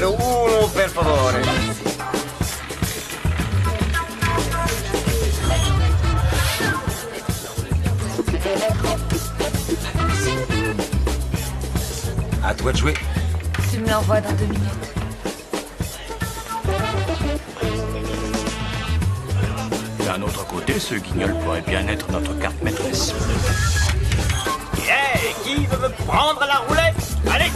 numero uno, per favore. À toi de jouer. Tu me l'envoies dans 2 minutes. D'un autre côté, ce guignol pourrait bien être notre carte maîtresse. Hey, qui veut me prendre la roulette? Allez!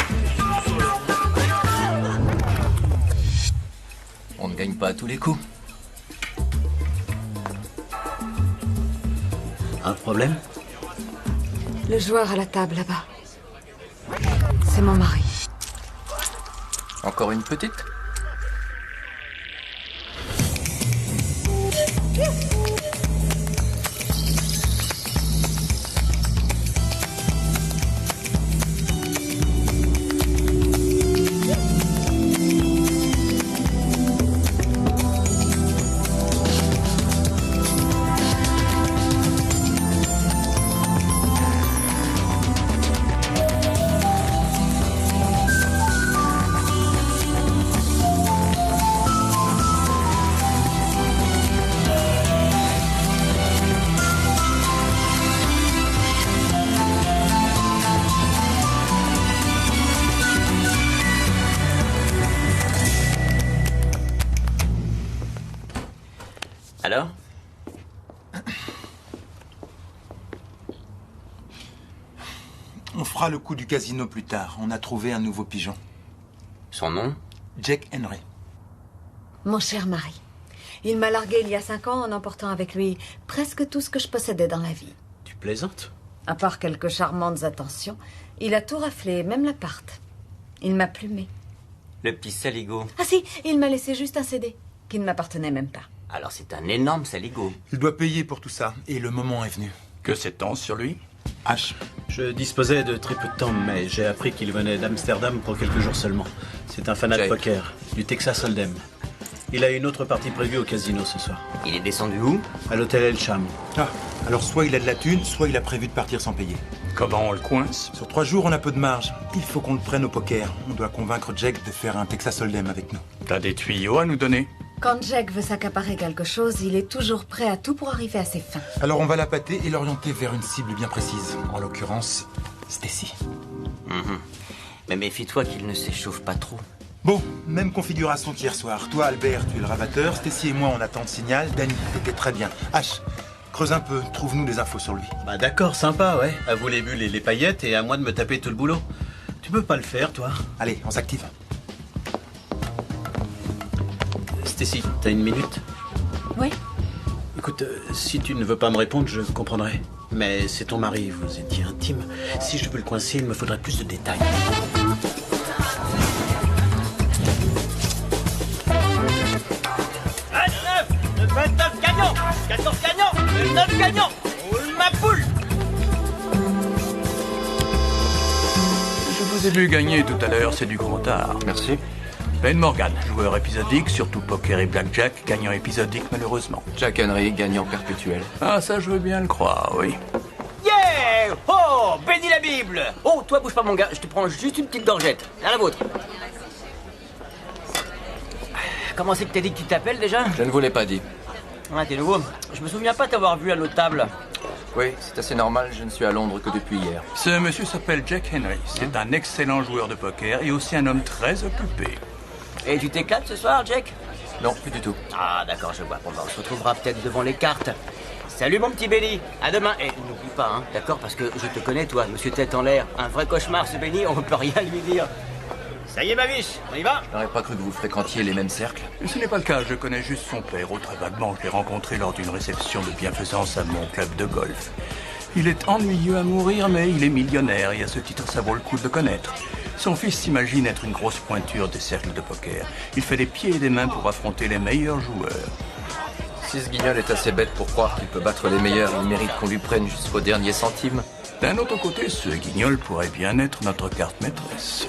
On ne gagne pas à tous les coups. Un problème? Le joueur à la table là-bas. C'est mon mari. Encore une petite? Alors? On fera le coup du casino plus tard. On a trouvé un nouveau pigeon. Son nom? Jack Henry. Mon cher mari. Il m'a largué il y a 5 ans en emportant avec lui presque tout ce que je possédais dans la vie. Tu plaisantes? À part quelques charmantes attentions, il a tout raflé, même l'appart. Il m'a plumé. Le petit saligo. Ah si, il m'a laissé juste un CD, qui ne m'appartenait même pas. Alors c'est un énorme saligo. Il doit payer pour tout ça. Et le moment est venu. Que sait-on sur lui? H. Je disposais de très peu de temps, mais j'ai appris qu'il venait d'Amsterdam pour quelques jours seulement. C'est un fanat de Jake. poker, du Texas Hold'em. Il a une autre partie prévue au casino ce soir. Il est descendu où? À l'hôtel El Cham. Ah, alors soit il a de la thune, soit il a prévu de partir sans payer. Comment on le coince? Sur 3 jours, on a peu de marge. Il faut qu'on le prenne au poker. On doit convaincre Jack de faire un Texas Hold'em avec nous. T'as des tuyaux à nous donner? Quand Jack veut s'accaparer quelque chose, il est toujours prêt à tout pour arriver à ses fins. Alors on va l'appâter et l'orienter vers une cible bien précise. En l'occurrence, Stacy. Mais méfie-toi qu'il ne s'échauffe pas trop. Bon, même configuration qu'hier soir. Toi, Albert, tu es le rabatteur. Stacy et moi, on attend le signal. Danny, t'étais très bien. H, creuse un peu. Trouve-nous des infos sur lui. Bah d'accord, sympa, ouais. À vous les bulles et les paillettes, et à moi de me taper tout le boulot. Tu peux pas le faire, toi? Allez, on s'active. Stacy, t'as une minute? Oui. Écoute, si tu ne veux pas me répondre, je comprendrai. Mais c'est ton mari, vous étiez intime. Si je veux le coincer, il me faudrait plus de détails. Le 29 gagnant, 14 gagnants, le 9 gagnant. Roule ma poule. Je vous ai vu gagner tout à l'heure, c'est du gros art. Merci. Ben Morgan, joueur épisodique, surtout poker et blackjack, gagnant épisodique malheureusement. Jack Henry, gagnant perpétuel. Ah, ça je veux bien le croire, oui. Yeah! Oh, bénis la Bible! Oh, toi bouge pas mon gars, je te prends juste une petite gorgette. À la vôtre. Comment c'est que t'as dit que tu t'appelles déjà? Je ne vous l'ai pas dit. Ah, t'es nouveau. Je me souviens pas t'avoir vu à l'autre table. Oui, c'est assez normal, je ne suis à Londres que depuis hier. Ce monsieur s'appelle Jack Henry. C'est un excellent joueur de poker et aussi un homme très occupé. Et tu t'éclates ce soir, Jack? Non, plus du tout. Ah, d'accord, je vois. Bon, bah, on se retrouvera peut-être devant les cartes. Salut, mon petit Benny. À demain. Et n'oublie pas, hein, d'accord, parce que je te connais, toi, monsieur Tête en l'air. Un vrai cauchemar, ce Benny, on ne peut rien lui dire. Ça y est, ma biche, on y va? Je n'aurais pas cru que vous fréquentiez les mêmes cercles. Et ce n'est pas le cas, je connais juste son père. Très vaguement, je l'ai rencontré lors d'une réception de bienfaisance à mon club de golf. Il est ennuyeux à mourir, mais il est millionnaire et à ce titre, ça vaut le coup de le connaître. Son fils s'imagine être une grosse pointure des cercles de poker. Il fait des pieds et des mains pour affronter les meilleurs joueurs. Si ce guignol est assez bête pour croire qu'il peut battre les meilleurs, il mérite qu'on lui prenne jusqu'au dernier centime. D'un autre côté, ce guignol pourrait bien être notre carte maîtresse.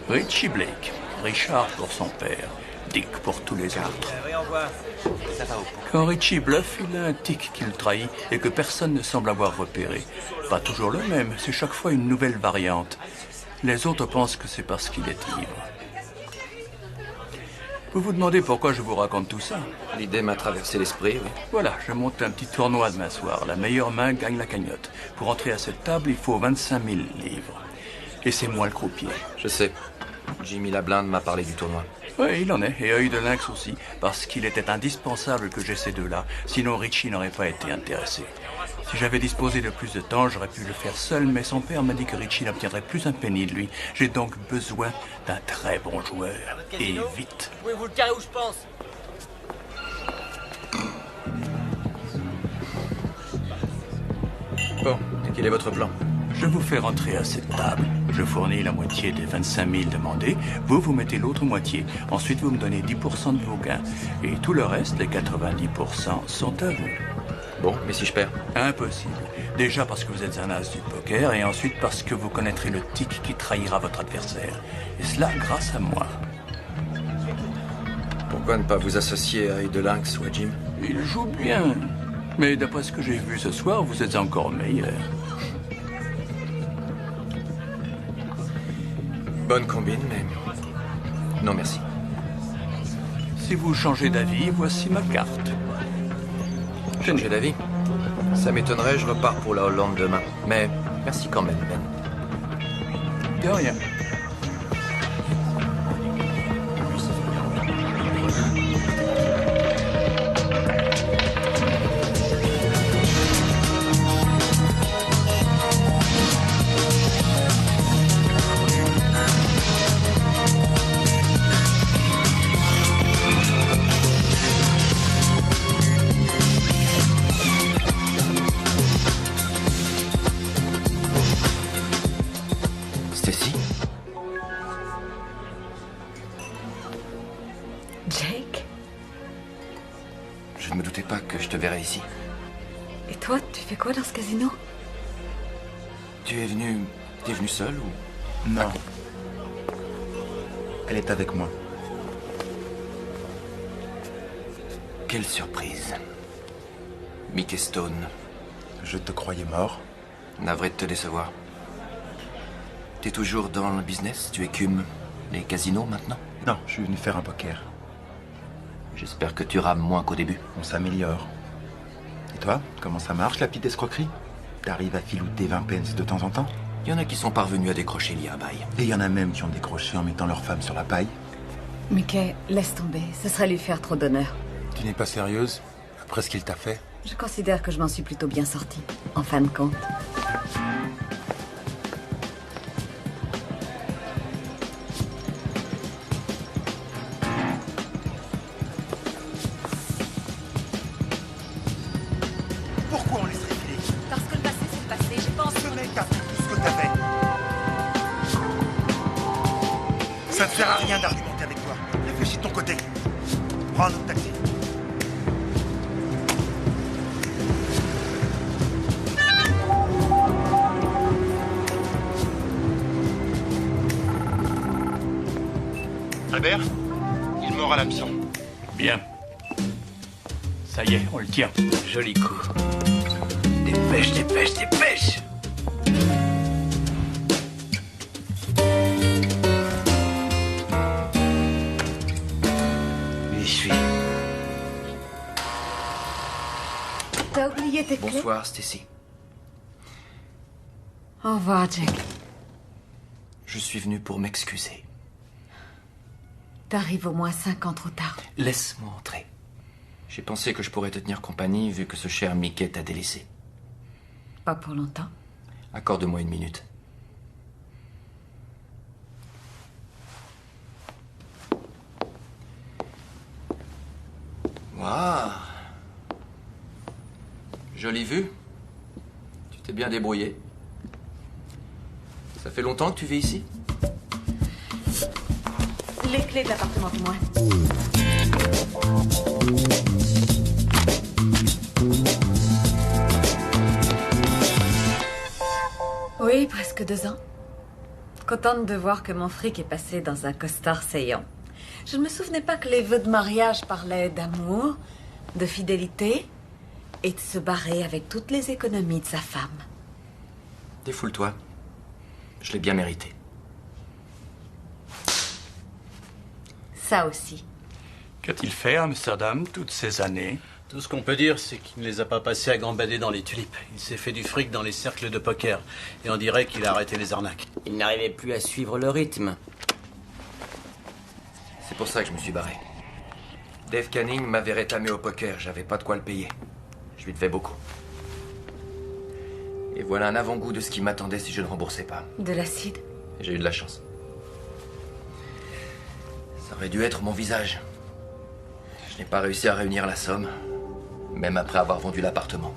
Richie Blake. Richard pour son père. Dick pour tous les autres. Oui, au revoir. Ça va au point. Quand Richie bluffe, il a un tic qui le trahit et que personne ne semble avoir repéré. Pas toujours le même, c'est chaque fois une nouvelle variante. Les autres pensent que c'est parce qu'il est ivre. Vous vous demandez pourquoi je vous raconte tout ça? L'idée m'a traversé l'esprit, oui. Voilà, je monte un petit tournoi demain soir. La meilleure main gagne la cagnotte. Pour entrer à cette table, il faut 25 000 livres. Et c'est moi le croupier. Je sais. Jimmy Lablinde m'a parlé du tournoi. Oui, il en est. Et Œil de Lynx aussi. Parce qu'il était indispensable que j'aie ces deux-là. Sinon, Richie n'aurait pas été intéressé. Si j'avais disposé de plus de temps, j'aurais pu le faire seul, mais son père m'a dit que Richie n'obtiendrait plus un penny de lui. J'ai donc besoin d'un très bon joueur. Et vite. Pouvez-vous le carrer où je pense? Bon, et quel est votre plan? Je vous fais rentrer à cette table. Je fournis la moitié des 25 000 demandés. Vous mettez l'autre moitié. Ensuite, vous me donnez 10% de vos gains. Et tout le reste, les 90%, sont à vous. Bon, mais si je perds? Impossible. Déjà parce que vous êtes un as du poker, et ensuite parce que vous connaîtrez le tic qui trahira votre adversaire. Et cela grâce à moi. Pourquoi ne pas vous associer à Œil de Lynx ou à Jim? Il joue bien. Mais d'après ce que j'ai vu ce soir, vous êtes encore meilleur. Bonne combine, mais... non, merci. Si vous changez d'avis, voici ma carte. Changer d'avis? Ça m'étonnerait, je repars pour la Hollande demain. Mais merci quand même, Ben. De rien. Stacy? Jake? Je ne me doutais pas que je te verrais ici. Et toi, tu fais quoi dans ce casino? Tu es venu... T'es venu seul ou... Non. Elle est avec moi. Quelle surprise. Mickey Stone. Je te croyais mort. Navré de te décevoir. T'es toujours dans le business? Tu écumes les casinos maintenant? Non, je suis venu faire un poker. J'espère que tu rames moins qu'au début. On s'améliore. Et toi, comment ça marche, la petite escroquerie? T'arrives à filouter 20 pence de temps en temps? Il y en a qui sont parvenus à décrocher il y a un bail. Et il y en a même qui ont décroché en mettant leur femme sur la paille. Mickey, laisse tomber. Ce serait lui faire trop d'honneur. Tu n'es pas sérieuse? Après ce qu'il t'a fait? Je considère que je m'en suis plutôt bien sortie, en fin de compte. Pourquoi on laisserait filer? Parce que le passé, c'est le passé. J'ai pas Ce mec a fait tout ce que t'avais. Ça ne sert à rien d'argumenter avec toi. Réfléchis de ton côté. Prends un autre taxi. Albert, il mord à l'hameçon. Bien. Ça y est, on le tient. Joli coup. Dépêche, dépêche, dépêche! J'y suis. T'as oublié tes clés? Bonsoir, Stacy. Au revoir, Jake. Je suis venu pour m'excuser. T'arrives au moins 5 ans trop tard. Laisse-moi entrer. J'ai pensé que je pourrais te tenir compagnie vu que ce cher Mickey t'a délaissé. Pas pour longtemps. Accorde-moi une minute. Waouh! Jolie vue. Tu t'es bien débrouillé. Ça fait longtemps que tu vis ici? Les clés de l'appartement témoin. Oui, presque 2 ans. Contente de voir que mon fric est passé dans un costard saillant. Je ne me souvenais pas que les vœux de mariage parlaient d'amour, de fidélité et de se barrer avec toutes les économies de sa femme. Défoule-toi. Je l'ai bien mérité. Ça aussi. Qu'a-t-il fait à Amsterdam toutes ces années? Tout ce qu'on peut dire, c'est qu'il ne les a pas passés à gambader dans les tulipes. Il s'est fait du fric dans les cercles de poker. Et on dirait qu'il a arrêté les arnaques. Il n'arrivait plus à suivre le rythme. C'est pour ça que je me suis barré. Dave Canning m'avait rétamé au poker. J'avais pas de quoi le payer. Je lui devais beaucoup. Et voilà un avant-goût de ce qui m'attendait si je ne remboursais pas. De l'acide. J'ai eu de la chance. Ça aurait dû être mon visage. Je n'ai pas réussi à réunir la somme, même après avoir vendu l'appartement.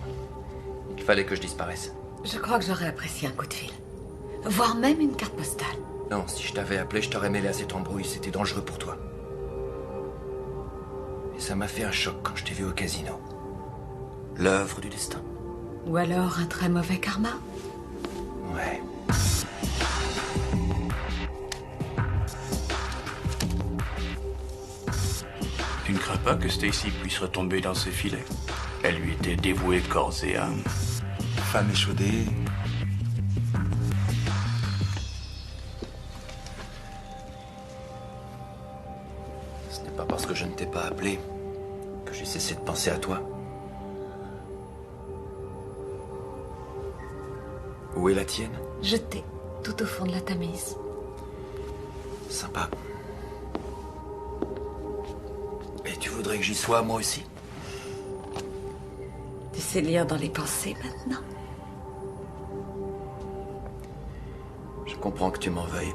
Il fallait que je disparaisse. Je crois que j'aurais apprécié un coup de fil. Voire même une carte postale. Non, si je t'avais appelé, je t'aurais mêlé à cette embrouille. C'était dangereux pour toi. Et ça m'a fait un choc quand je t'ai vu au casino. L'œuvre du destin. Ou alors un très mauvais karma. Ouais. Tu ne crains pas que Stacy puisse retomber dans ses filets? Elle lui était dévouée corps et âme. Femme échaudée. Ce n'est pas parce que je ne t'ai pas appelé que j'ai cessé de penser à toi. Où est la tienne? Jetée tout au fond de la Tamise. Sympa. Et tu voudrais que j'y sois, moi aussi? Tu sais lire dans les pensées maintenant? Je comprends que tu m'en veuilles.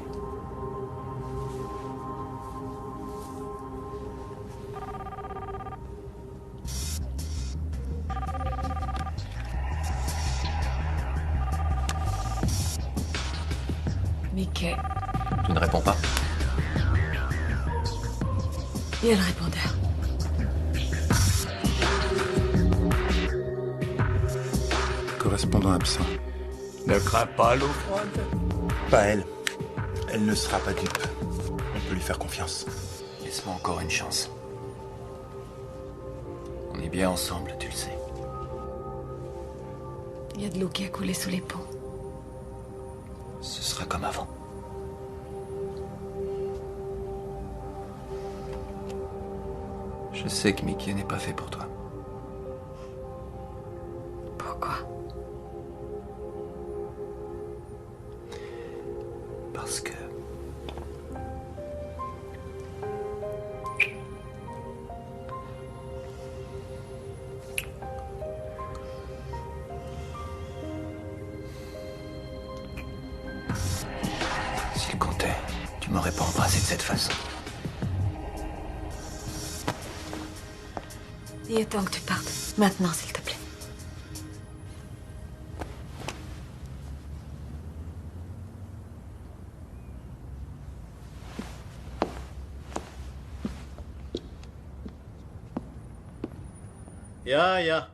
Mickey. Tu ne réponds pas? Il y a le répondeur. Correspondant absent. Ne crains pas l'eau froide. Pas elle. Elle ne sera pas dupe. On peut lui faire confiance. Laisse-moi encore une chance. On est bien ensemble, tu le sais. Il y a de l'eau qui a coulé sous les ponts. Ce sera comme avant. Je sais que Mickey n'est pas fait pour toi. Pourquoi? Parce que... S'il comptait, tu m'aurais pas embrassé de cette façon. Il est temps que tu partes. Maintenant, s'il te plaît. Ja, ja.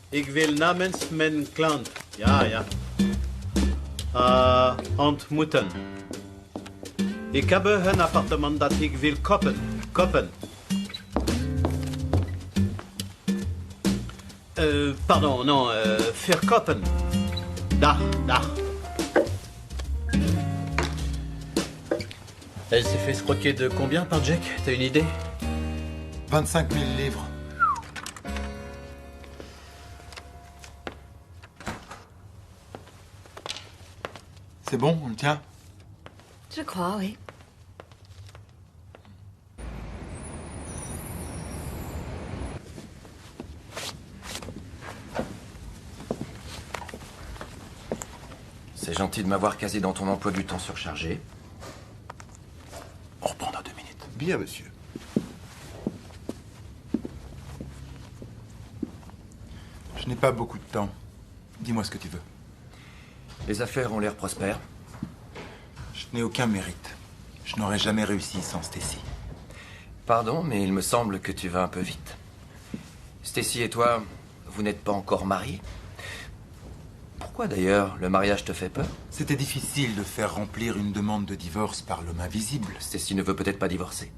Ik wil namens mijn klant. Ja, ja. Ontmoeten. Ik heb een appartement dat ik wil kopen. Kopen. Pardon, non, verkopen. Daar, daar. Elle s'est fait escroquer de combien par Jack? T'as une idée? 25 000 livres. C'est bon, on le tient? Je crois, oui. C'est gentil de m'avoir casé dans ton emploi du temps surchargé. On reprend dans 2 minutes. Bien, monsieur. Je n'ai pas beaucoup de temps. Dis-moi ce que tu veux. Les affaires ont l'air prospères. Je n'ai aucun mérite. Je n'aurais jamais réussi sans Stacy. Pardon, mais il me semble que tu vas un peu vite. Stacy et toi, vous n'êtes pas encore mariés? Pourquoi Pourquoi d'ailleurs? Le mariage te fait peur? C'était difficile de faire remplir une demande de divorce par l'homme invisible. Stacy ne veut peut-être pas divorcer.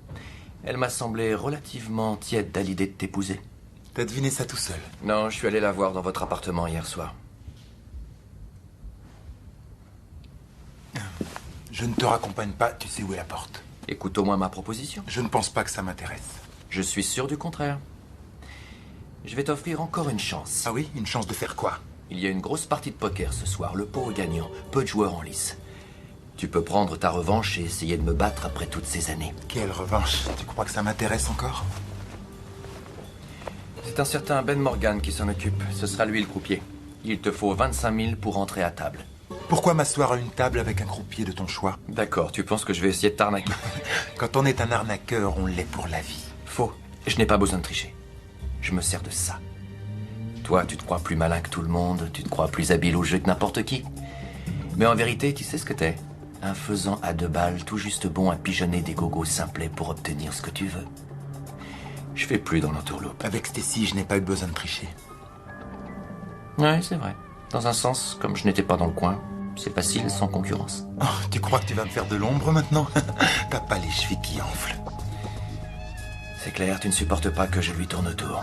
Elle m'a semblé relativement tiède à l'idée de t'épouser. T'as deviné ça tout seul. Non, je suis allé la voir dans votre appartement hier soir. Je ne te raccompagne pas, tu sais où est la porte. Écoute au moins ma proposition. Je ne pense pas que ça m'intéresse. Je suis sûr du contraire. Je vais t'offrir encore une chance. Ah oui? Une chance de faire quoi? Il y a une grosse partie de poker ce soir, le pot est gagnant, peu de joueurs en lice. Tu peux prendre ta revanche et essayer de me battre après toutes ces années. Quelle revanche? Tu crois que ça m'intéresse encore? C'est un certain Ben Morgan qui s'en occupe. Ce sera lui le croupier. Il te faut 25 000 pour entrer à table. Pourquoi m'asseoir à une table avec un croupier de ton choix? D'accord, tu penses que je vais essayer de t'arnaquer? Quand on est un arnaqueur, on l'est pour la vie. Faux. Je n'ai pas besoin de tricher. Je me sers de ça. Toi, tu te crois plus malin que tout le monde, tu te crois plus habile au jeu que n'importe qui. Mais en vérité, tu sais ce que t'es? Un faisant à 2 balles, tout juste bon à pigeonner des gogos simplets pour obtenir ce que tu veux. Je fais plus dans l'entourloupe. Avec Stacy, je n'ai pas eu besoin de tricher. Ouais, c'est vrai. Dans un sens, comme je n'étais pas dans le coin, c'est facile sans concurrence. Oh, tu crois que tu vas me faire de l'ombre maintenant? T'as pas les chevilles qui enflent. C'est clair, tu ne supportes pas que je lui tourne autour.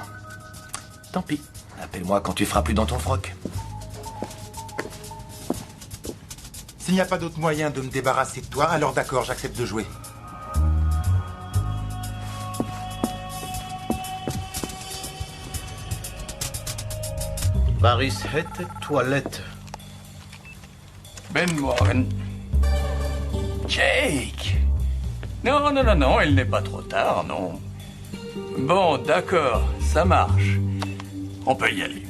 Tant pis. Appelle-moi quand tu feras plus dans ton froc. S'il n'y a pas d'autre moyen de me débarrasser de toi, alors d'accord, j'accepte de jouer. Paris het toilette. Ben Morgan. Jake! Non, non, non, non, il n'est pas trop tard, non. Bon, d'accord, ça marche. On peut y aller.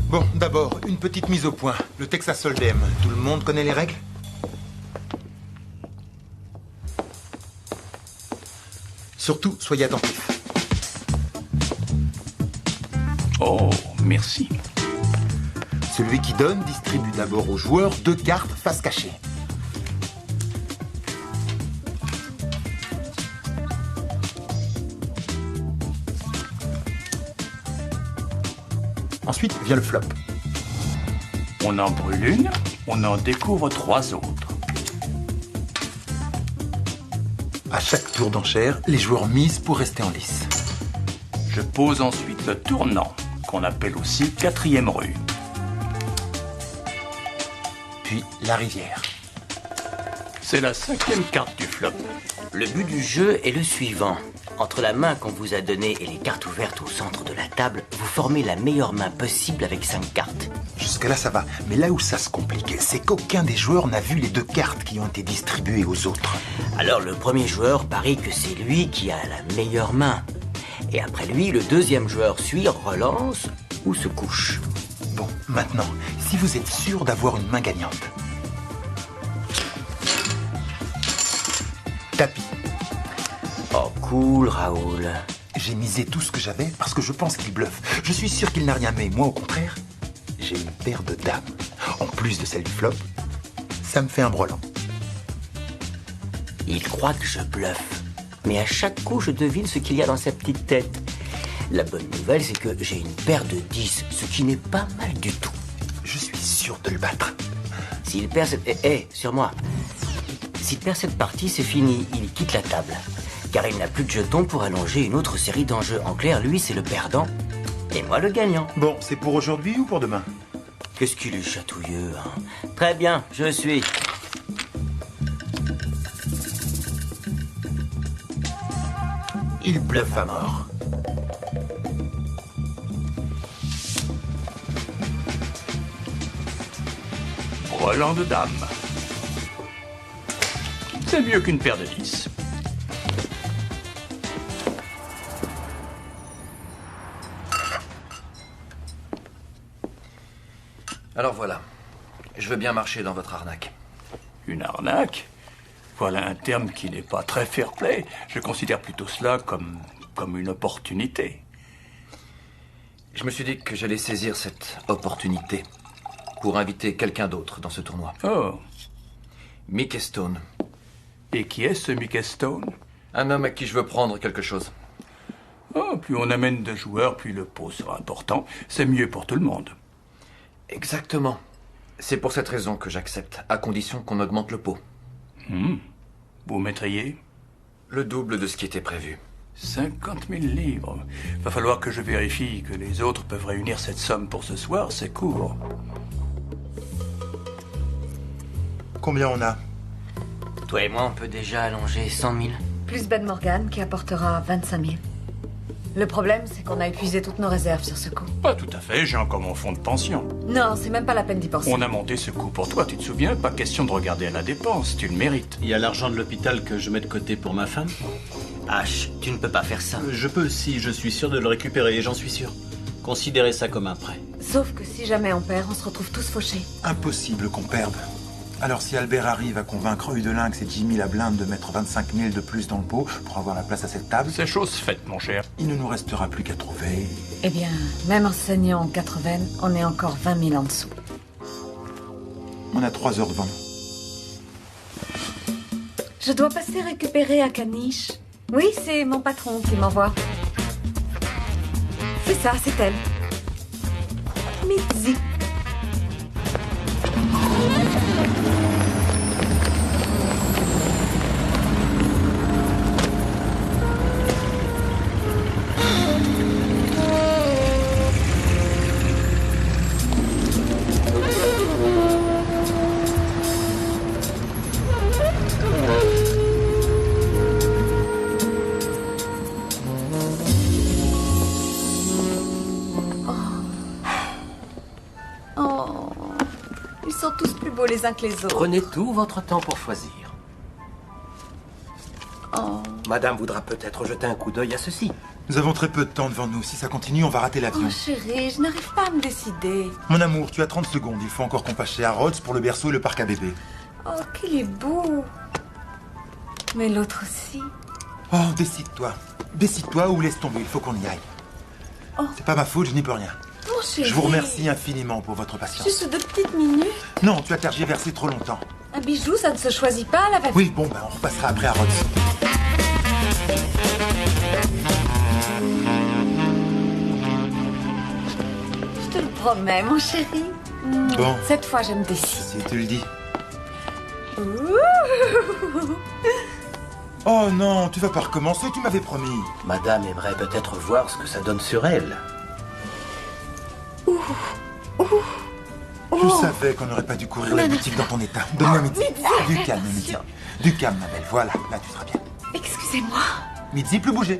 Bon, d'abord, une petite mise au point. Le Texas Hold'em, tout le monde connaît les règles? Surtout, soyez attentifs. Oh, merci. Celui qui donne distribue d'abord aux joueurs 2 cartes face cachée. Ensuite vient le flop. On en brûle une, on en découvre 3 autres. À chaque tour d'enchère, les joueurs misent pour rester en lice. Je pose ensuite le tournant, qu'on appelle aussi 4e rue. Puis la rivière. C'est la 5e carte du flop. Le but du jeu est le suivant. Entre la main qu'on vous a donnée et les cartes ouvertes au centre de la table, vous formez la meilleure main possible avec 5 cartes. Jusque-là, ça va. Mais là où ça se complique, c'est qu'aucun des joueurs n'a vu les 2 cartes qui ont été distribuées aux autres. Alors le premier joueur parie que c'est lui qui a la meilleure main. Et après lui, le deuxième joueur suit, relance ou se couche. Bon, maintenant, si vous êtes sûr d'avoir une main gagnante. Tapis. Oh cool, Raoul. J'ai misé tout ce que j'avais parce que je pense qu'il bluffe. Je suis sûr qu'il n'a rien, mais moi, au contraire, j'ai une paire de dames. En plus de celle du flop, ça me fait un brelan. Il croit que je bluffe. Mais à chaque coup, je devine ce qu'il y a dans sa petite tête. La bonne nouvelle, c'est que j'ai une paire de 10, ce qui n'est pas mal du tout. Je suis sûr de le battre. S'il perd cette... sur moi. S'il perd cette partie, c'est fini. Il quitte la table. Car il n'a plus de jetons pour allonger une autre série d'enjeux. En clair, lui, c'est le perdant. Et moi, le gagnant. Bon, c'est pour aujourd'hui ou pour demain? Qu'est-ce qu'il est chatouilleux, hein? Très bien, je suis. Il bluffe à mort. Brelan de dame. C'est mieux qu'une paire de 10. Alors voilà. Je veux bien marcher dans votre arnaque. Une arnaque? Voilà un terme qui n'est pas très fair-play. Je considère plutôt cela comme une opportunité. Je me suis dit que j'allais saisir cette opportunité pour inviter quelqu'un d'autre dans ce tournoi. Oh. Mickey Stone. Et qui est ce Mickey Stone? Un homme à qui je veux prendre quelque chose. Oh, plus on amène de joueurs, plus le pot sera important. C'est mieux pour tout le monde. Exactement. C'est pour cette raison que j'accepte, à condition qu'on augmente le pot. Vous mettriez Le double de ce qui était prévu. 50 000 livres. Va falloir que je vérifie que les autres peuvent réunir cette somme pour ce soir, c'est court. Combien on a? Toi et moi, on peut déjà allonger 100 000. Plus Ben Morgan qui apportera 25 000. Le problème, c'est qu'on a épuisé toutes nos réserves sur ce coup. Pas tout à fait, j'ai encore mon fonds de pension. Non, c'est même pas la peine d'y penser. On a monté ce coup pour toi, tu te souviens? Pas question de regarder à la dépense, tu le mérites. Il y a l'argent de l'hôpital que je mets de côté pour ma femme. H, tu ne peux pas faire ça. Je peux si je suis sûr de le récupérer, j'en suis sûr. Considérez ça comme un prêt. Sauf que si jamais on perd, on se retrouve tous fauchés. Impossible qu'on perde. Alors si Albert arrive à convaincre Hudelynx et Jimmy la blinde de mettre 25 000 de plus dans le pot pour avoir la place à cette table, C'est chose faite, mon cher. il ne nous restera plus qu'à trouver... Eh bien, même en saignant 80, on est encore 20 000 en dessous. On a 3 heures devant nous. Je dois passer récupérer à Caniche. Oui, c'est mon patron qui m'envoie. C'est ça, c'est elle. Mitzi. Oh, ils sont tous plus beaux les uns que les autres. Prenez tout votre temps pour choisir. Oh. Madame voudra peut-être jeter un coup d'œil à ceci. Nous avons très peu de temps devant nous. Si ça continue, on va rater l'avion. Oh chérie, je n'arrive pas à me décider. Mon amour, tu as 30 secondes. Il faut encore qu'on passe chez Harrods pour le berceau et le parc à bébé. Oh, qu'il est beau. Mais l'autre aussi. Oh, décide-toi. Décide-toi ou laisse tomber. Il faut qu'on y aille. Oh. C'est pas ma faute, je n'y peux rien. Mon chéri. Je vous remercie infiniment pour votre patience. Juste 2 petites minutes. Non, tu as tergiversé trop longtemps. Un bijou, ça ne se choisit pas à la va-vite. Oui, bon, ben on repassera après Harrods. Je te le promets, mon chéri. Bon. Cette fois, je me décide. Si tu le dis. Ouh. Oh non, tu vas pas recommencer, tu m'avais promis. Madame aimerait peut-être voir ce que ça donne sur elle. Je savais qu'on n'aurait pas dû courir la boutique dans ton état. Donne-moi Mitzi. Du calme, Mitzi. Du calme, ma belle. Voilà, là tu seras bien. Excusez-moi. Mitzi, plus bouger.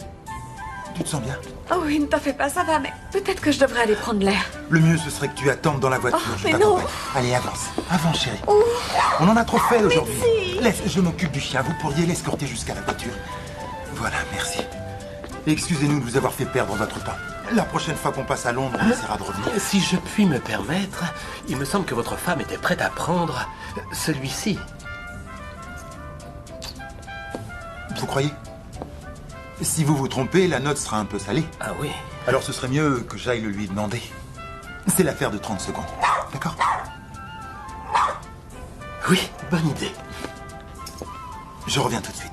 Tu te sens bien? Oh oui, ne t'en fais pas, ça va, mais peut-être que je devrais aller prendre l'air. Le mieux, ce serait que tu attendes dans la voiture. Oh, je mais t'accompagne. non. Allez, avance. Avance, chérie. On en a trop fait aujourd'hui. Mitzi. Laisse, je m'occupe du chien. Vous pourriez l'escorter jusqu'à la voiture. Voilà, merci. Et excusez-nous de vous avoir fait perdre votre temps. La prochaine fois qu'on passe à Londres, on essaiera de revenir. Si je puis me permettre, il me semble que votre femme était prête à prendre celui-ci. Vous croyez? Si vous vous trompez, la note sera un peu salée. Ah oui. Alors ce serait mieux que j'aille le lui demander. C'est l'affaire de 30 secondes. D'accord? Oui, bonne idée. Je reviens tout de suite.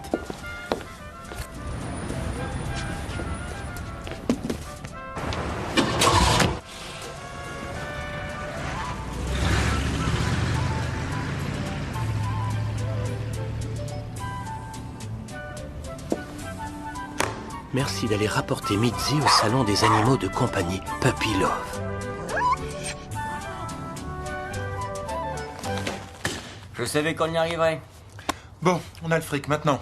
Merci d'aller rapporter Mitzi au salon des animaux de compagnie, Puppy Love. Je savais qu'on y arriverait. Bon, on a le fric maintenant.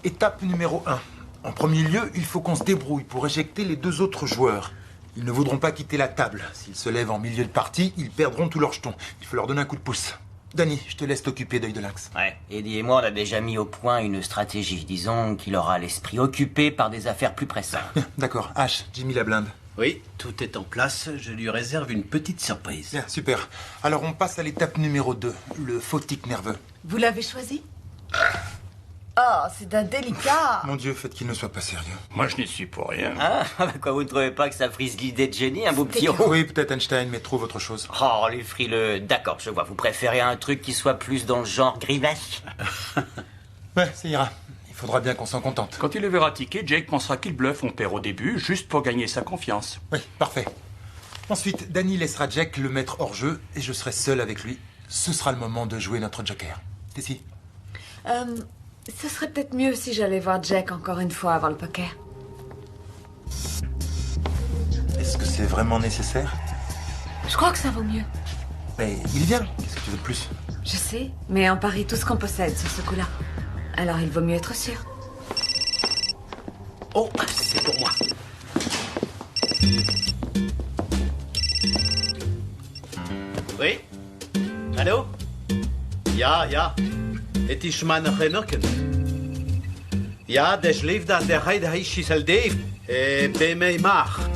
Étape numéro 1. En premier lieu, il faut qu'on se débrouille pour éjecter les 2 autres joueurs. Ils ne voudront pas quitter la table. S'ils se lèvent en milieu de partie, ils perdront tous leurs jetons. Il faut leur donner un coup de pouce. Danny, je te laisse t'occuper d'œil de lynx. Ouais, Eddie et moi, on a déjà mis au point une stratégie. Disons qu'il aura l'esprit occupé par des affaires plus pressantes. Bien, d'accord. H, Jimmy la blinde. Oui, tout est en place. Je lui réserve une petite surprise. Bien, super. Alors on passe à l'étape numéro 2, le photique nerveux. Vous l'avez choisi? Oh, c'est d'un délicat. Mon Dieu, faites qu'il ne soit pas sérieux. Moi, je n'y suis pour rien. Ah, quoi, vous ne trouvez pas que ça frise l'idée de génie, un beau petit rond? Oui, peut-être Einstein, mais trouve autre chose. Oh, les frileux. D'accord, je vois. Vous préférez un truc qui soit plus dans le genre grimace? Ouais, ça ira. Il faudra bien qu'on s'en contente. Quand il le verra tiquer, Jake pensera qu'il bluffe. On perd au début, juste pour gagner sa confiance. Oui, parfait. Ensuite, Danny laissera Jack le mettre hors jeu et je serai seul avec lui. Ce sera le moment de jouer notre joker. Tessie? Ce serait peut-être mieux si j'allais voir Jack encore une fois avant le poker. Est-ce que c'est vraiment nécessaire? Je crois que ça vaut mieux. Mais il vient. Qu'est-ce que tu veux de plus? Je sais, mais on parie tout ce qu'on possède sur ce coup-là. Alors il vaut mieux être sûr. Oh, c'est pour moi. Oui? Hallo? Ja, ja. Het is mijn genoegen. Ja, dus leef dat de hij schissel Dave bij mij mag.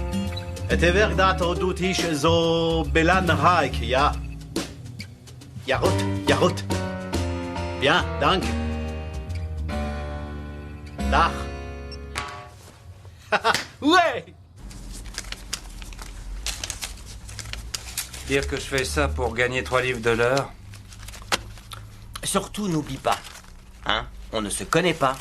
Het werk dat doet is zo belangrijk, ja. Ja, goed. Bien, dank. Dag. Ouais! Dire que je fais ça pour gagner 3 livres de l'heure. Surtout, n'oublie pas. Hein? On ne se connaît pas.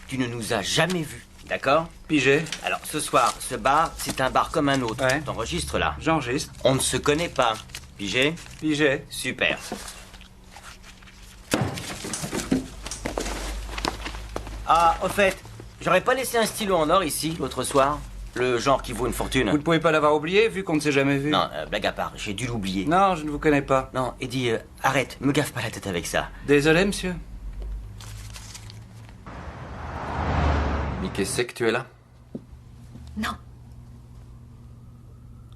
Tu ne nous as jamais vus. D'accord? Pigé. Alors, ce soir, ce bar, c'est un bar comme un autre. Ouais. T'enregistres là? J'enregistre. On ne se connaît pas. Pigé? Pigé. Super. Ah, au fait, j'aurais pas laissé un stylo en or ici, l'autre soir? Le genre qui vaut une fortune. Vous ne pouvez pas l'avoir oublié, vu qu'on ne s'est jamais vu. Non, blague à part, j'ai dû l'oublier. Non, je ne vous connais pas. Non, Eddie, arrête, me gaffe pas la tête avec ça. Désolé, monsieur. Mickey sait que tu es là? Non,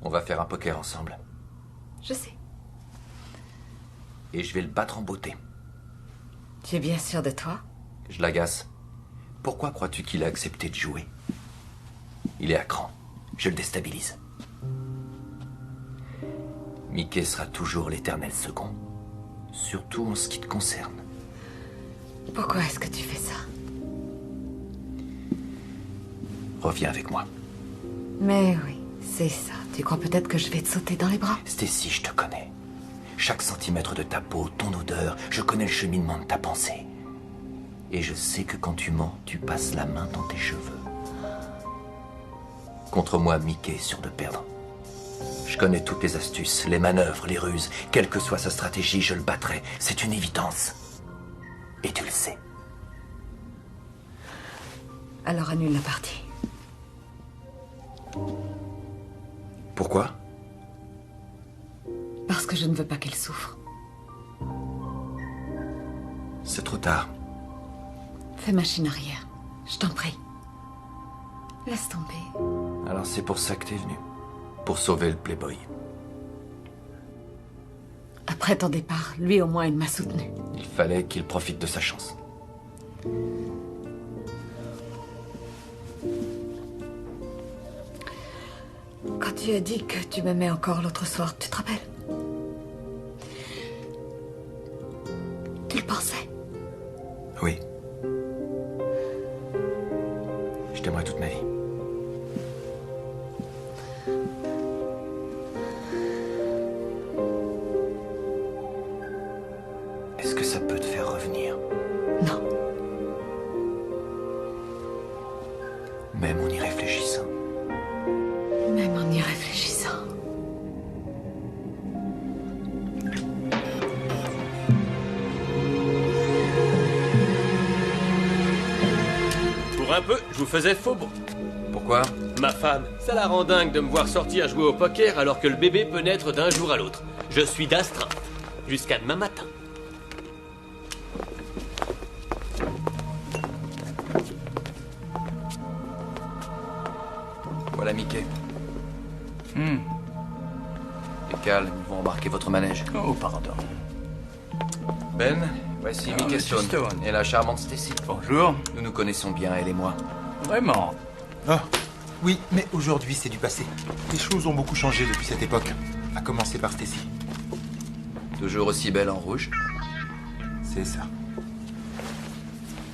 On va faire un poker ensemble. je sais. Et je vais le battre en beauté. Tu es bien sûr de toi? Je l'agace. Pourquoi crois-tu qu'il a accepté de jouer? Il est à cran. Je le déstabilise. Mickey sera toujours l'éternel second. Surtout en ce qui te concerne. Pourquoi est-ce que tu fais ça? Reviens avec moi. Mais oui, c'est ça. Tu crois peut-être que je vais te sauter dans les bras? Stacy, je te connais. Chaque centimètre de ta peau, ton odeur, je connais le cheminement de ta pensée. Et je sais que quand tu mens, tu passes la main dans tes cheveux. Contre moi, Mickey est sûr de perdre. Je connais toutes les astuces, les manœuvres, les ruses. Quelle que soit sa stratégie, je le battrai. C'est une évidence. Et tu le sais. Alors annule la partie. Pourquoi? Parce que je ne veux pas qu'elle souffre. C'est trop tard. Fais machine arrière. Je t'en prie. Laisse tomber. Alors c'est pour ça que t'es venu. Pour sauver le Playboy. Après ton départ, lui au moins il m'a soutenu. Il fallait qu'il profite de sa chance. Quand tu as dit que tu m'aimais encore l'autre soir, tu te rappelles? Tu le pensais? Oui. Je t'aimerai toute ma vie. Est-ce que ça peut te faire revenir? Non. Même en y réfléchissant. Même en y réfléchissant. Pour un peu, je vous faisais faux bon. Pourquoi? Ma femme, ça la rend dingue de me voir sortir jouer au poker alors que le bébé peut naître d'un jour à l'autre. Je suis d'astreint. Jusqu'à demain matin. Voilà Mickey. Et Cal, ils vont embarquer votre manège. Oh, pardon. Ben, voici Mickey Monsieur Stone. Stone. Et la charmante Stacy. Bonjour. Nous nous connaissons bien, elle et moi. Vraiment? Ah, oui, mais aujourd'hui, c'est du passé. Les choses ont beaucoup changé depuis cette époque. À commencer par Stacy. Toujours aussi belle en rouge. C'est ça.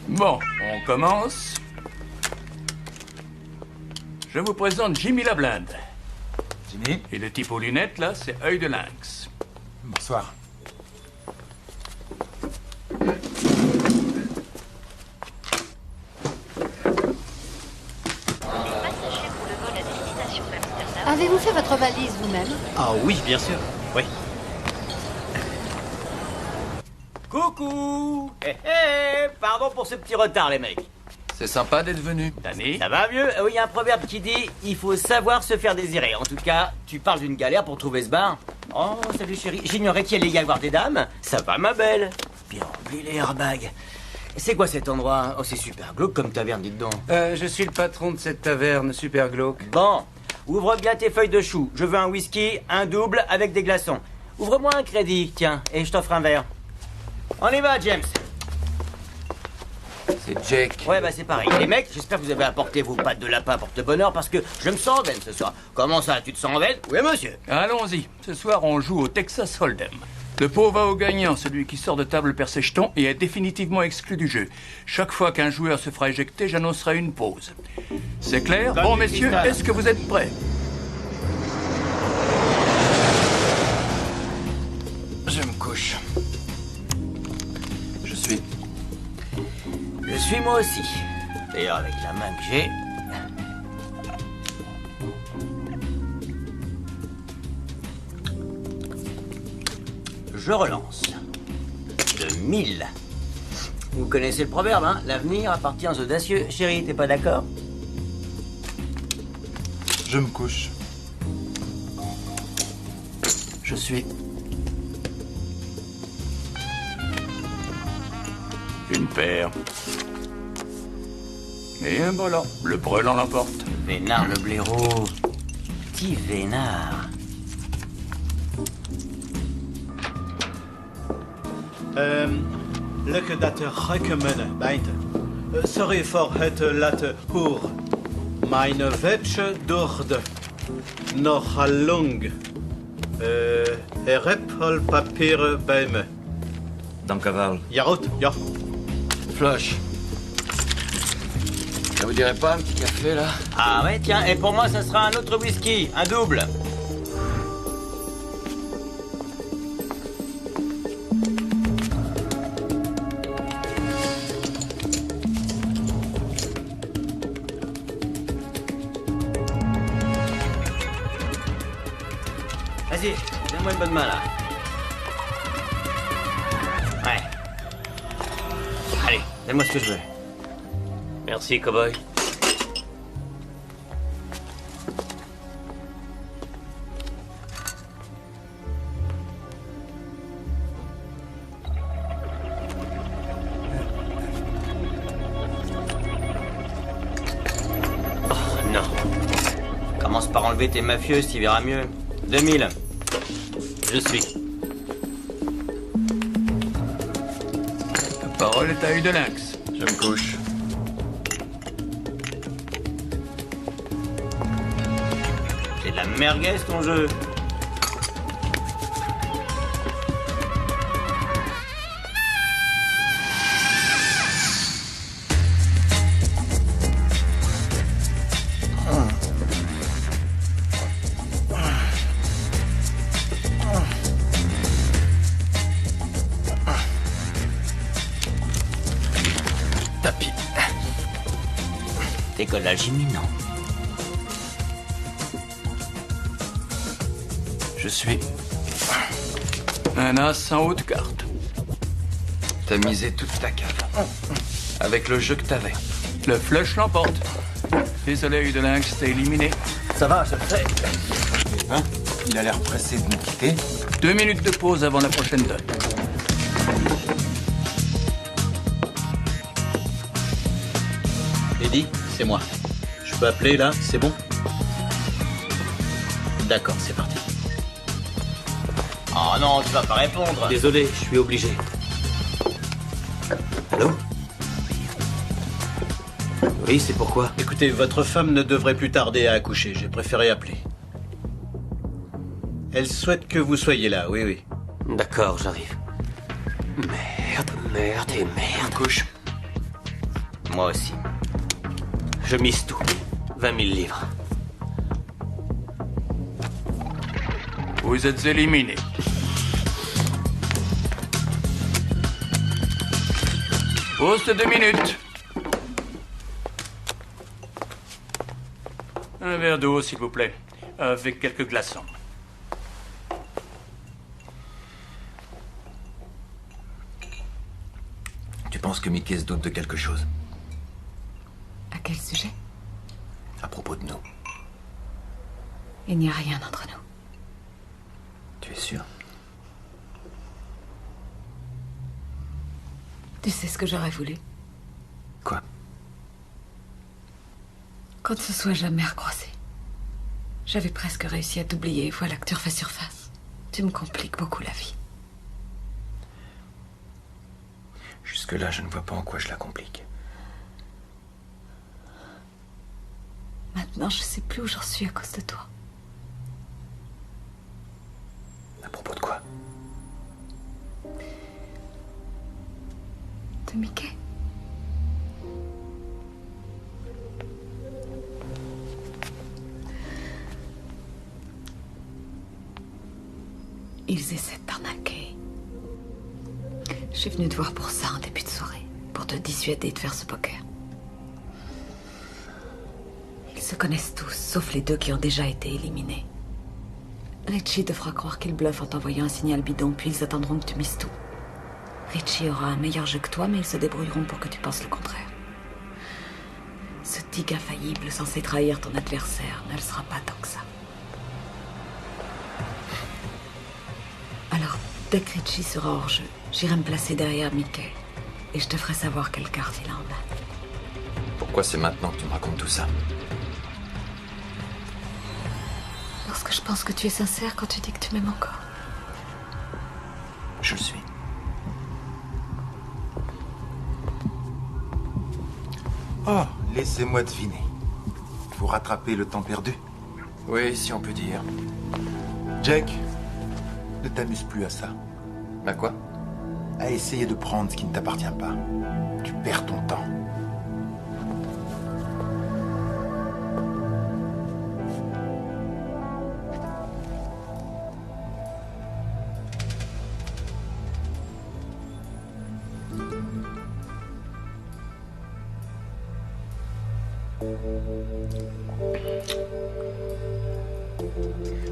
Bon, on commence. Je vous présente Jimmy Lablinde. Jimmy, Et le type aux lunettes, là, c'est Œil de Lynx. bonsoir. Avez-vous fait fait votre valise vous-même? Ah oui, bien sûr. Oui. Coucou. Pardon pour ce petit retard, les mecs. C'est sympa d'être venu. Danny? Ça va mieux? Oui, il y a un proverbe qui dit « Il faut savoir se faire désirer ». En tout cas, tu parles d'une galère pour trouver ce bar. Oh, salut chérie. J'ignorais qu'il allait y avoir des dames. Ça va, ma belle? Bien rempli les airbags. C'est quoi cet endroit? Oh, c'est super glauque comme taverne, dites donc. Je suis le patron de cette taverne, super glauque. Bon, ouvre bien tes feuilles de chou. Je veux un whisky, un double avec des glaçons. Ouvre-moi un crédit, tiens, et je t'offre un verre. On y va, James. C'est Jake. Ouais, bah c'est pareil. Les mecs, j'espère que vous avez apporté vos pâtes de lapin porte-bonheur parce que je me sens en veine ce soir. Comment ça, tu te sens en veine? Oui, monsieur. Allons-y. Ce soir, on joue au Texas Hold'em. Le pot va au gagnant. Celui qui sort de table perd ses jetons et est définitivement exclu du jeu. Chaque fois qu'un joueur se fera éjecter, j'annoncerai une pause. C'est clair? Bon, messieurs, est-ce que vous êtes prêts? Je me couche. Je suis... Je suis moi aussi. D'ailleurs, avec la main que j'ai... Je relance. De 1000. Vous connaissez le proverbe, hein? L'avenir appartient aux audacieux. Chérie, t'es pas d'accord? Je me couche. Je suis... Une paire. Et un brelan. Le brelan l'emporte. Vénard le blaireau. Petit Vénard. Lekker dat gekemen bijten. Sorry voor het laten horen. Mijn webje doorde nogal lang. Heb al papieren bij me. Dank u wel. Ja goed, ja. Flush. Ça vous dirait pas un petit café, là? Ah ouais, tiens, et pour moi, ça sera un autre whisky, un double. Vas-y, donne-moi une bonne main, là. Ouais. Allez, donne-moi ce que je veux. Merci, cowboy. Oh, non. Commence par enlever tes mafieux, tu verras mieux. 2000. Je suis. La parole est à œil de lynx. Je me couche. C'est de la merguez, ton jeu. Tapis. T'écoles d'alchimie, non? Je suis... Un as en haute carte. T'as misé toute ta cave. Avec le jeu que t'avais. Le flush l'emporte. Désolé, œil de lynx, t'es éliminé. Ça va, je le sais. Hein? Il a l'air pressé de nous quitter. 2 minutes de pause avant la prochaine donne. Eddie, c'est moi. Je peux appeler là, c'est bon? D'accord, c'est parti. Oh non, tu vas pas répondre. Désolé, je suis obligé. Allô? Oui, c'est pourquoi? Écoutez, votre femme ne devrait plus tarder à accoucher, j'ai préféré appeler. Elle souhaite que vous soyez là, oui, oui. D'accord, j'arrive. Merde, merde et merde. Couche. Moi aussi. Je mise tout. 20 000 livres. Vous êtes éliminé. Pause de 2 minutes. Un verre d'eau, s'il vous plaît. avec quelques glaçons. Tu penses que Mickey se doute de quelque chose? À quel sujet? À propos de nous. Il n'y a rien entre nous. Tu es sûr? Tu sais ce que j'aurais voulu? Quoi? Qu'on ne se soit jamais recroisés. J'avais presque réussi à t'oublier, et voilà que tu refais surface. Tu me compliques beaucoup la vie. Jusque-là, je ne vois pas en quoi je la complique. Maintenant, je sais plus où j'en suis à cause de toi. À propos de quoi? De Mickey. Ils essaient de t'arnaquer. Je suis venue te voir pour ça en début de soirée. Pour te dissuader de faire ce poker. Ils se connaissent tous, sauf les deux qui ont déjà été éliminés. Richie te fera croire qu'il bluffe en t'envoyant un signal bidon, puis ils attendront que tu mises tout. Richie aura un meilleur jeu que toi, mais ils se débrouilleront pour que tu penses le contraire. Ce tigre infaillible censé trahir ton adversaire ne le sera pas tant que ça. Alors, dès que Richie sera hors jeu, j'irai me placer derrière Mickey. Et je te ferai savoir quelle carte il en a. Pourquoi c'est maintenant que tu me racontes tout ça? Parce que je pense que tu es sincère quand tu dis que tu m'aimes encore. Je le suis. Oh, laissez-moi deviner. Faut rattraper le temps perdu. Oui, si on peut dire. Jack, ne t'amuse plus à ça. Bah quoi? À essayer de prendre ce qui ne t'appartient pas. Tu perds ton temps.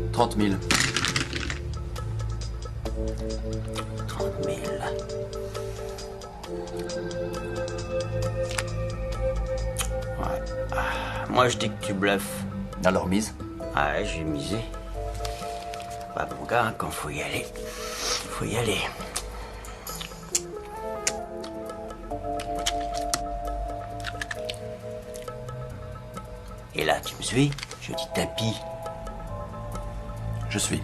« 30 000. 30 000. Ouais. Moi, je dis que tu bluffes. Alors mise? Ouais, j'ai misé. Bah, mon gars, quand faut y aller, faut y aller. Et là, tu me suis? Je dis tapis. Je suis.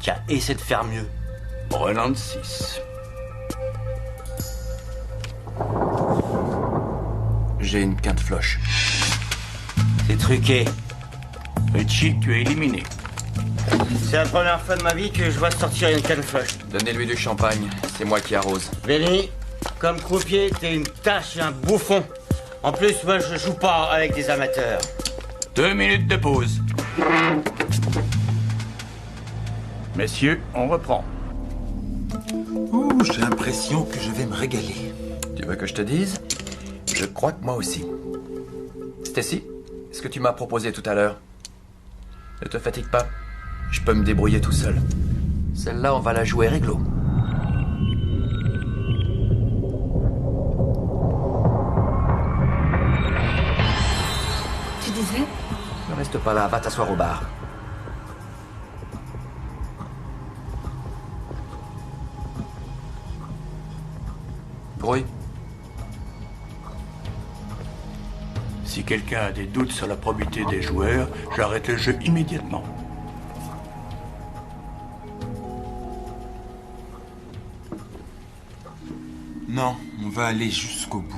Tiens, essaie de faire mieux. Breland 6. J'ai une quinte floche. C'est truqué. Richie, tu es éliminé. C'est la première fois de ma vie que je vois sortir une canne flush. Donnez-lui du champagne, c'est moi qui arrose. Benny, comme croupier, t'es une tâche et un bouffon. En plus, moi, je joue pas avec des amateurs. 2 minutes de pause. Messieurs, on reprend. Ouh, j'ai l'impression que je vais me régaler. Tu veux que je te dise? Je crois que moi aussi. Stacy, ce que tu m'as proposé tout à l'heure, ne te fatigue pas. Je peux me débrouiller tout seul. Celle-là, on va la jouer réglo. Tu disais? Ne reste pas là, va t'asseoir au bar. Brouille. Si quelqu'un a des doutes sur la probité des joueurs, j'arrête le jeu immédiatement. Non, on va aller jusqu'au bout.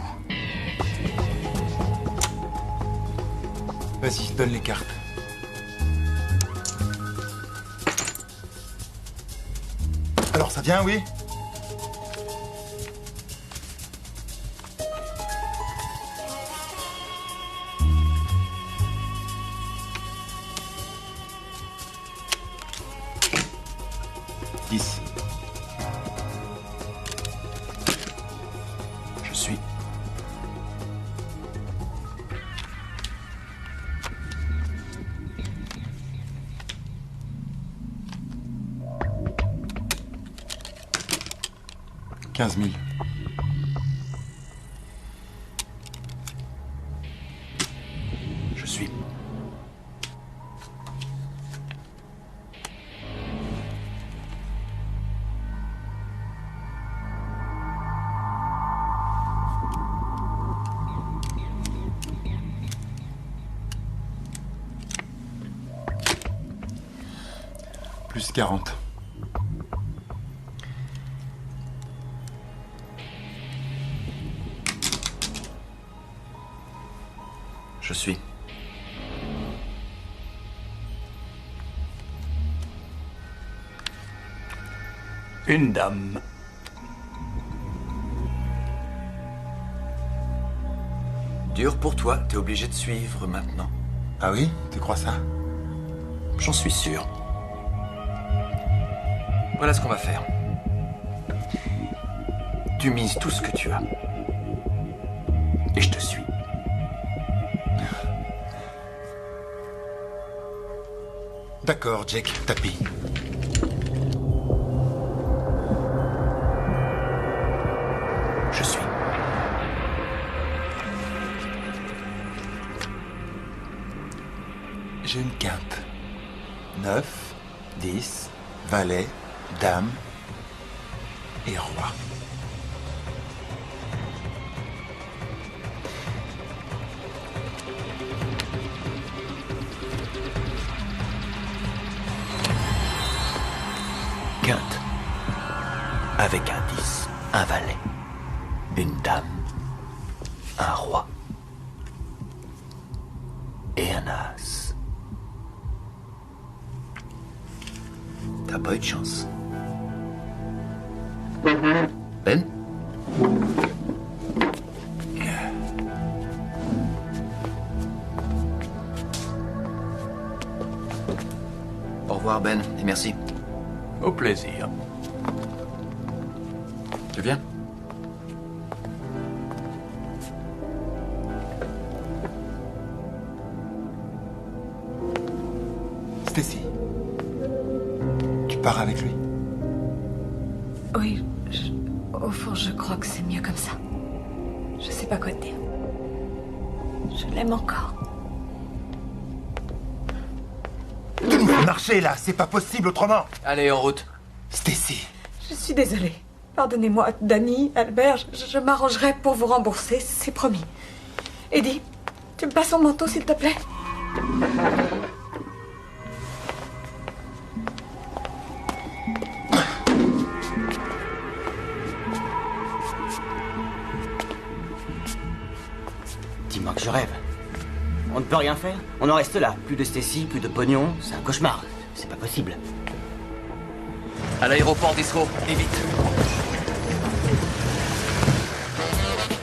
Vas-y, donne les cartes. Alors, ça vient, oui? Je suis. 15 000. Je suis. Plus 40. Je suis. Une dame. Dur pour toi, t'es obligé de suivre maintenant. Ah oui? Tu crois ça? J'en suis sûr. Voilà ce qu'on va faire. Tu mises tout ce que tu as. Et je te suis. D'accord, Jack, tapis. Je suis. J'ai une quinte. 9, 10, valet, dame et roi. Quinte. Avec un 10, un valet, une dame, un roi et un as. T'as pas eu de chance. Ben? Au revoir Ben, et merci. Au plaisir. Tu viens? Stacy, tu pars avec lui? Oui, au fond, je crois que c'est mieux comme ça. Je sais pas quoi te dire. Je l'aime encore. Tout nous fait marcher là, c'est pas possible autrement. Allez, en route. Stacy, Je suis désolée. Pardonnez-moi, Danny, Albert, je m'arrangerai pour vous rembourser, c'est promis. Eddie, tu me passes son manteau, s'il te plaît? Dis-moi que je rêve. On ne peut rien faire. On en reste là. Plus de Stacy, plus de pognon. C'est un cauchemar. C'est pas possible. À l'aéroport d'Isro, et vite.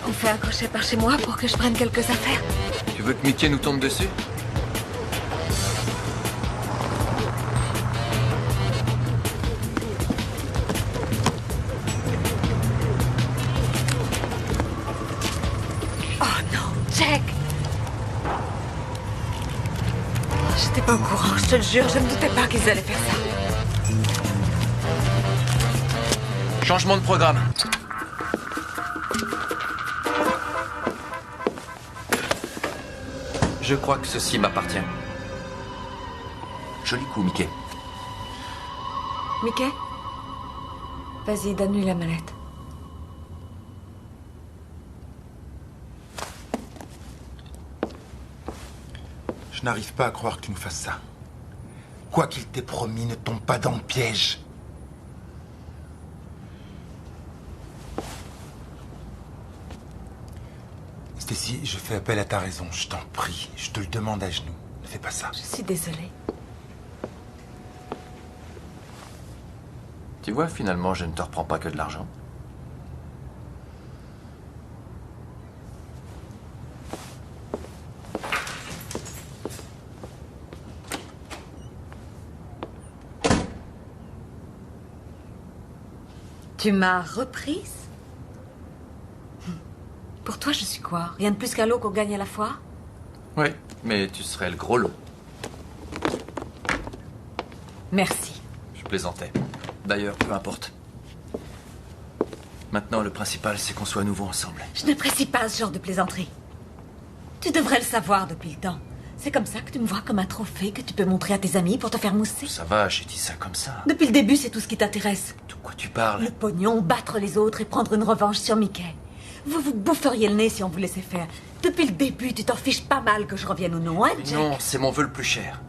On fait un crochet par chez moi pour que je prenne quelques affaires. Tu veux que Mickey nous tombe dessus? Oh non, Jack! J'étais pas au courant, je te le jure, je ne doutais pas qu'ils allaient faire ça. Changement de programme. Je crois que ceci m'appartient. Joli coup, Mickey. Mickey? Vas-y, donne-lui la mallette. je n'arrive pas à croire que tu nous fasses ça. Quoi qu'il t'ait promis, ne tombe pas dans le piège. Stacy, je fais appel à ta raison, je t'en prie. Je te le demande à genoux. Ne fais pas ça. Je suis désolée. Tu vois, finalement, je ne te reprends pas que de l'argent. Tu m'as reprise? Pour toi, je suis quoi? Rien de plus qu'un lot qu'on gagne à la foire? Oui, mais tu serais le gros lot. Merci. Je plaisantais. D'ailleurs, peu importe. Maintenant, le principal, c'est qu'on soit à nouveau ensemble. Je n'apprécie pas ce genre de plaisanterie. Tu devrais le savoir depuis le temps. C'est comme ça que tu me vois comme un trophée que tu peux montrer à tes amis pour te faire mousser. Ça va, j'ai dit ça comme ça. Depuis le début, c'est tout ce qui t'intéresse. De quoi tu parles? Le pognon, battre les autres et prendre une revanche sur Mickey. Vous vous boufferiez le nez si on vous laissait faire. Depuis le début, tu t'en fiches pas mal que je revienne ou non, hein, Jack? Non, c'est mon vœu le plus cher.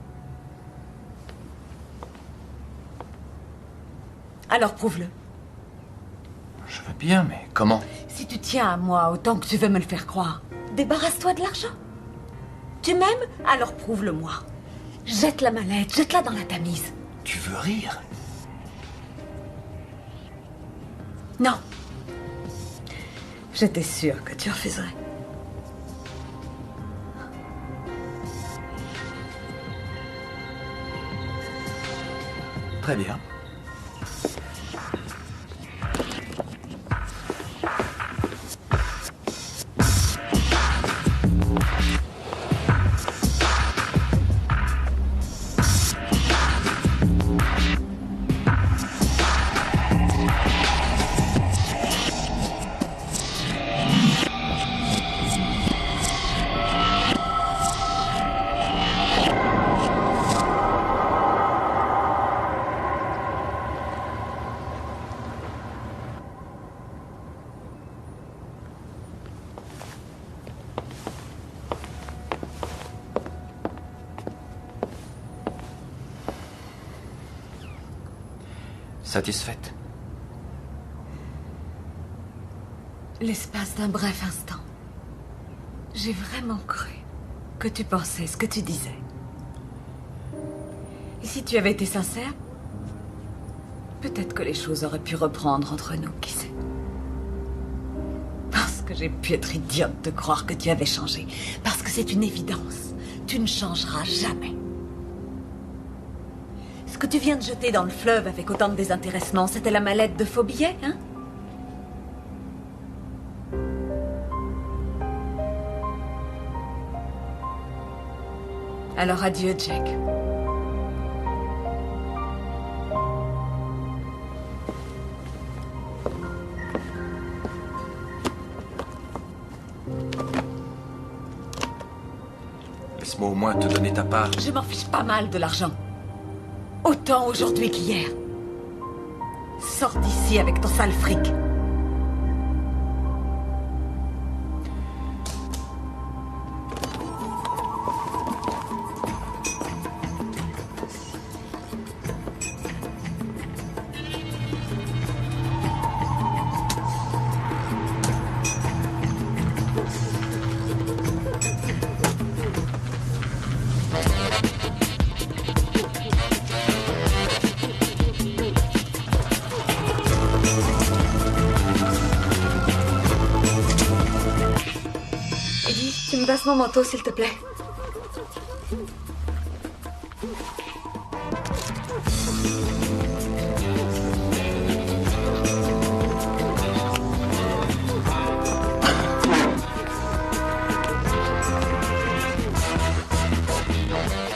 Alors prouve-le. Je veux bien, mais comment? Si tu tiens à moi autant que tu veux me le faire croire, débarrasse-toi de l'argent. Tu m'aimes? Alors prouve-le-moi. Jette la mallette, jette-la dans la Tamise. Tu veux rire? Non. J'étais sûre que tu refuserais. Très bien. Satisfaite? L'espace d'un bref instant, j'ai vraiment cru que tu pensais ce que tu disais. Et si tu avais été sincère, peut-être que les choses auraient pu reprendre entre nous, qui sait? Parce que j'ai pu être idiote de croire que tu avais changé. Parce que c'est une évidence. Tu ne changeras jamais. Ce que tu viens de jeter dans le fleuve avec autant de désintéressement, c'était la mallette de faux billets, hein? Alors adieu, Jack. Laisse-moi au moins te donner ta part. Je m'en fiche pas mal de l'argent. Autant aujourd'hui qu'hier. Sors d'ici avec ton sale fric. Tu me passes mon manteau, s'il te plaît.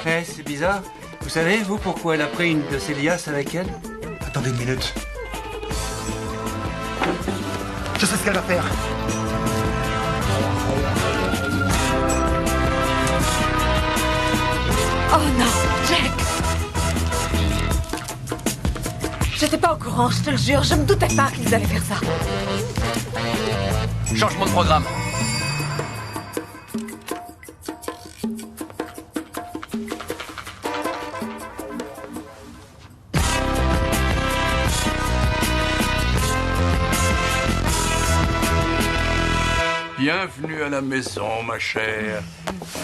Eh, c'est bizarre. Vous savez, vous, pourquoi elle a pris une de ses liasses avec elle? Attendez une minute. Je sais ce qu'elle va faire. Oh non, Jack! J'étais pas au courant, je te le jure. Je me doutais pas qu'ils allaient faire ça. Changement de programme. Bienvenue à la maison, ma chère.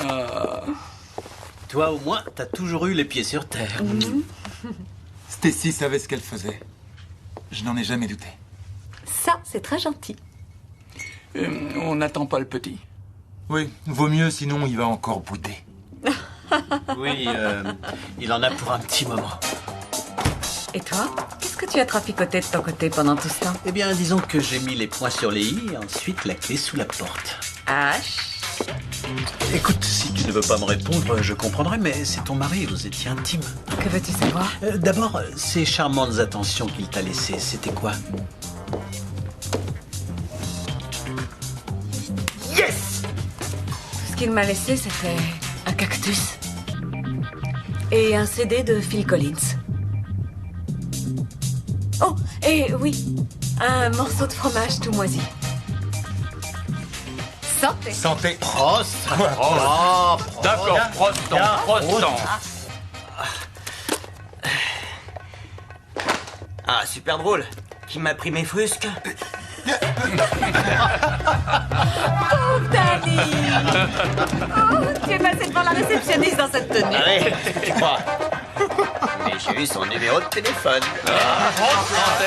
Ah. Toi, au moins, t'as toujours eu les pieds sur terre. Stacy savait ce qu'elle faisait. Je n'en ai jamais douté. Ça, c'est très gentil. On n'attend pas le petit. Oui, vaut mieux, sinon il va encore bouder. Oui, il en a pour un petit moment. Et toi? Qu'est-ce que tu as traficoté de ton côté pendant tout ce temps? Eh bien, disons que j'ai mis les points sur les i et ensuite la clé sous la porte. H. Écoute, si tu ne veux pas me répondre, je comprendrai, mais c'est ton mari, vous étiez intime. Que veux-tu savoir? D'abord, ces charmantes attentions qu'il t'a laissées, c'était quoi? qu'il m'a laissé, c'était un cactus. Et un CD de Phil Collins. Oh, et oui, un morceau de fromage tout moisi. Santé. Santé. Prost. Oh, d'accord, prostant. Ah, super drôle. Qui m'a pris mes frusques? Pauvre Danny. Oh, tu es passé devant la réceptionniste dans cette tenue. Allez, qu'est-ce que tu crois? Mais j'ai eu son numéro de téléphone. Santé,